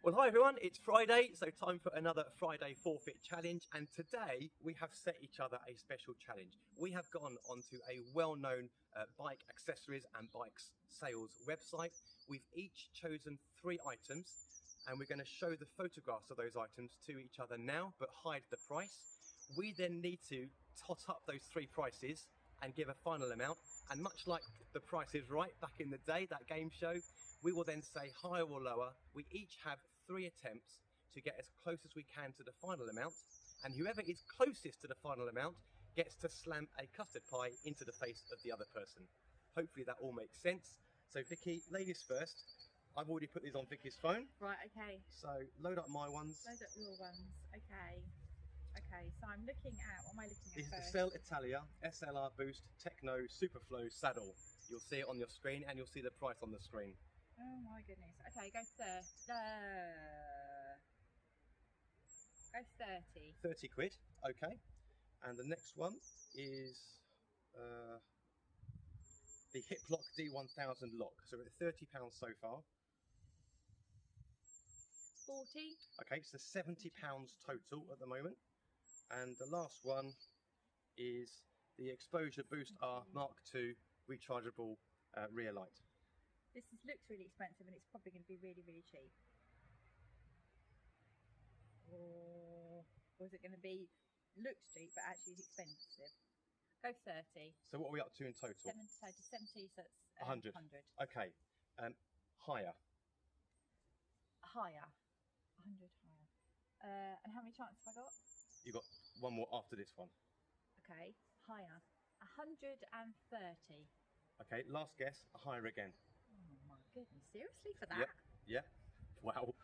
Well, hi everyone, it's Friday, so time for another Friday forfeit challenge, and today we have set each other a special challenge. We have gone onto a well-known bike accessories and bikes sales website. We've each chosen 3 items, and we're going to show the photographs of those items to each other now, but hide the price. We then need to tot up those 3 prices and give a final amount, and much like The Price is Right back in the day, that game show, we will then say higher or lower. We each have 3 attempts to get as close as we can to the final amount, and whoever is closest to the final amount gets to slam a custard pie into the face of the other person. Hopefully that all makes sense. So Vicky, ladies first. I've already put these on Vicky's phone. Right, okay. So load up my ones. Load up your ones, okay. Okay, so I'm looking at, what am I looking at This is first? the Cell Italia SLR Boost Techno Superflow saddle. You'll see it on your screen and you'll see the price on the screen. Oh my goodness. Okay, go for go 30. 30 quid, okay. And the next one is the Hip Lock D1000 lock. So we're at £30 so far. 40. Okay, so £70 total at the moment. And the last one is the Exposure Boost R Mark II rechargeable rear light. This looks really expensive and it's probably going to be really, really cheap. Or is it going to be, looks cheap but actually is expensive? Go 30. So what are we up to in total? 70, so it's 100. 100. Okay, higher. Higher. 100 higher. And how many chances have I got? You got one more after this one. Okay, higher. 130. Okay, last guess, higher again. Oh my goodness, seriously for that? Yep. Wow.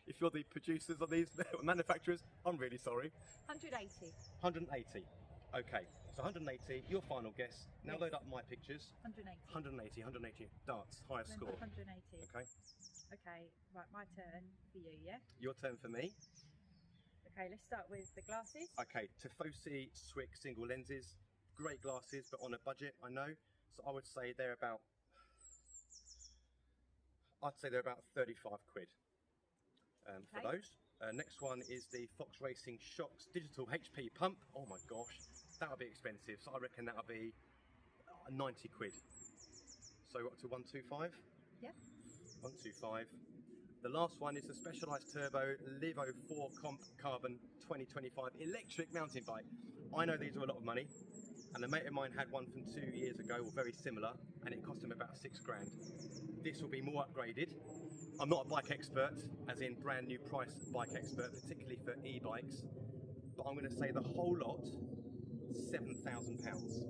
If you're the producers of these manufacturers, I'm really sorry. 180. 180. Okay, so 180, your final guess. Now Yes. load up my pictures. 180. 180. Darts, highest score. 180. Okay, Okay, right, my turn for you, yeah? your turn for me. Okay, let's start with the glasses. Okay, Tifosi Swick single lenses. Great glasses, but on a budget, I know. So I would say they're about, I'd say they're about 35 quid for those. Next one is the Fox Racing Shocks Digital HP Pump. Oh my gosh, that would be expensive. So I reckon that would be 90 quid. So up to 125? Yeah. 125. The last one is the Specialized Turbo Levo 4 Comp Carbon 2025 electric mountain bike. I know these are a lot of money, and a mate of mine had one from 2 years ago, or very similar, and it cost him about 6 grand. This will be more upgraded. I'm not a bike expert, as in brand new price bike expert, particularly for e-bikes, but I'm going to say the whole lot, £7,000.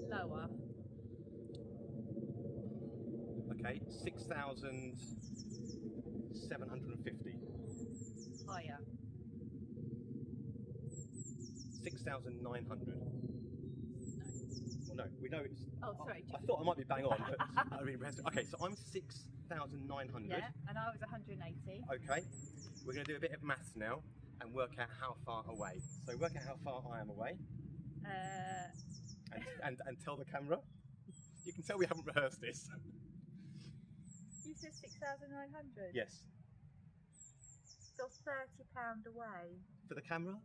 Lower. Okay, 6,750. Higher. 6,900. No. Well, no, we know it's. Oh, sorry. I thought I might be bang on, but I really impressed. Okay, so I'm 6,900. Yeah, and I was 180. Okay, we're going to do a bit of maths now and work out how far away. So work out how far I am away. And tell the camera. You can tell we haven't rehearsed this. You said 6,900? Yes. You're £30 away. For the camera?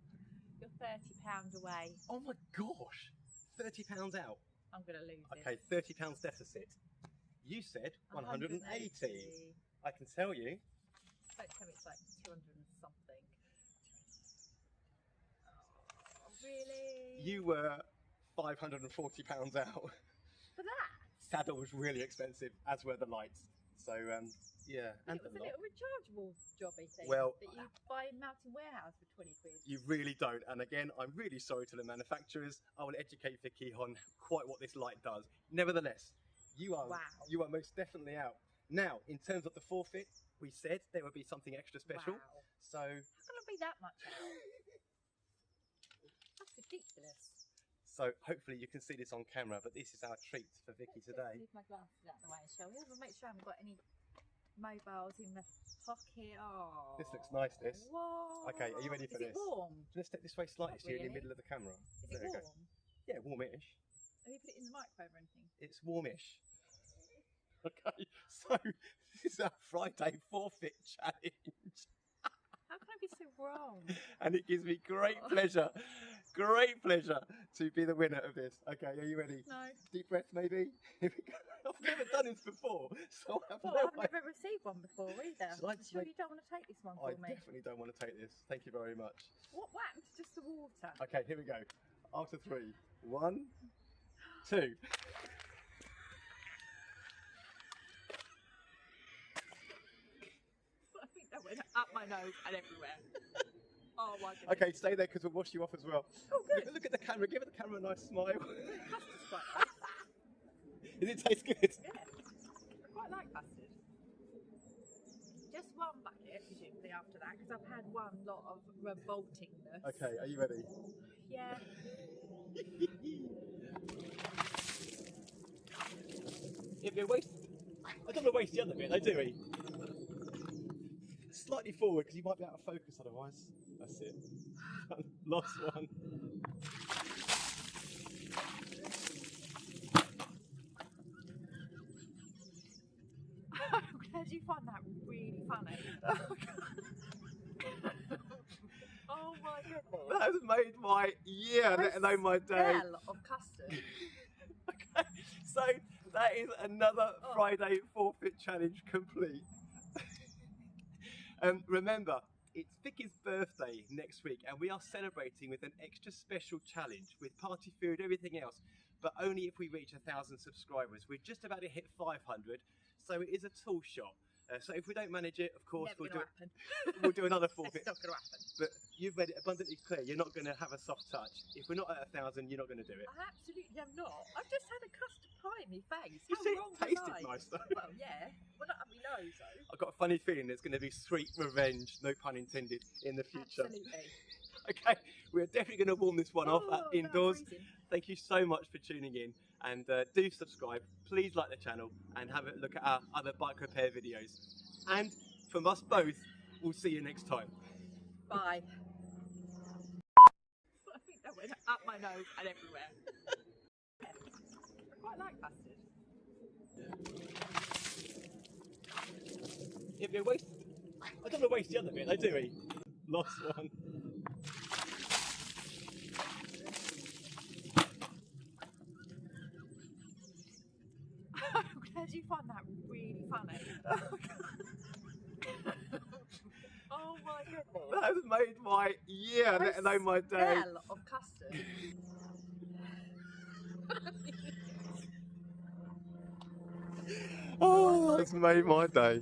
You're £30 away. Oh my gosh! £30 out. I'm going to lose this. Okay, £30 deficit. You said 180. I can tell you. Don't tell me it's like 200 and something. Oh, really? You were £540 out. For that? Saddle was really expensive, as were the lights. So yeah, But and it was the a lot. little rechargeable jobby thing. Well, that you buy in Mountain Warehouse for 20 quid. You really don't. And again, I'm really sorry to the manufacturers. I will educate Vicky on quite what this light does. Nevertheless, you are most definitely out. Now, in terms of the forfeit, we said there would be something extra special. Wow. So How can it be that much out? That's ridiculous. So hopefully you can see this on camera, but this is our treat for Vicky Let's today. leave my glasses out of the way, shall we? We'll make sure I haven't got any mobiles in the pocket. Oh, This looks nice, this. Whoa. Okay, are you ready for this? Is it warm? Let's step this way slightly so you're in the really. middle of the camera. Is There it we go. warm? Yeah, warmish. Have you put it in the microwave or anything? It's warmish. Okay, so this is our Friday forfeit challenge. How can I be so wrong? And it gives me great pleasure to be the winner of this. Okay, are you ready? No. Deep breath, maybe. Here we go. I've never done this before, so I have Well, no I've idea. never received one before either. Shall I just Sure make- you don't want to take this one I for me? definitely don't want to take this. Thank you very much. What happened to just the water? Okay, here we go. After 3. 1, 2. I think that went up my nose and everywhere. Oh my goodness. Okay, stay there because we'll wash you off as well. Oh, good. Look at the camera. Give the camera a nice smile. Custard's quite nice. Does it taste good? Yeah. I quite like custard. Just one bucket, presumably, after that, because I've had one lot of revoltingness. Okay, are you ready? Yeah. If you waste, I don't want to waste the other bit, though, do we? Slightly forward because you might be out of focus otherwise. That's it. Last one. I'm glad you find that really funny. Oh my goodness. That's made my year, let alone my day. Smell of custard. Okay, so that is another Friday forfeit challenge complete. Remember, it's Vicky's birthday next week, and we are celebrating with an extra special challenge with party food, everything else, but only if we reach 1,000 subscribers. We're just about to hit 500, so it is a tall shot. So if we don't manage it, of course, Never we'll gonna do happen. we'll do another forfeit. It's not going to happen. But you've made it abundantly clear you're not going to have a soft touch. If we're not at 1,000, you're not going to do it. I absolutely am not. I've just had a custard pie in my face. You How see, wrong it tasted was I? nice though. Well, yeah. Well, not up my nose though. I've got a funny feeling there's going to be sweet revenge, no pun intended, in the future. Absolutely. Okay, we're definitely going to warm this one off Oh, indoors. no, freezing. Thank you so much for tuning in, and do subscribe. Please like the channel and have a look at our other bike repair videos. And from us both, we'll see you next time. Bye. I think that went up my nose and everywhere. Yeah. I quite like custard. If you waste, I don't want to waste the other bit, though, do we? Last one. I'm glad you find that really funny. Oh my goodness. That's made my year, let alone my day. Smell of custard. Oh, that's made my day.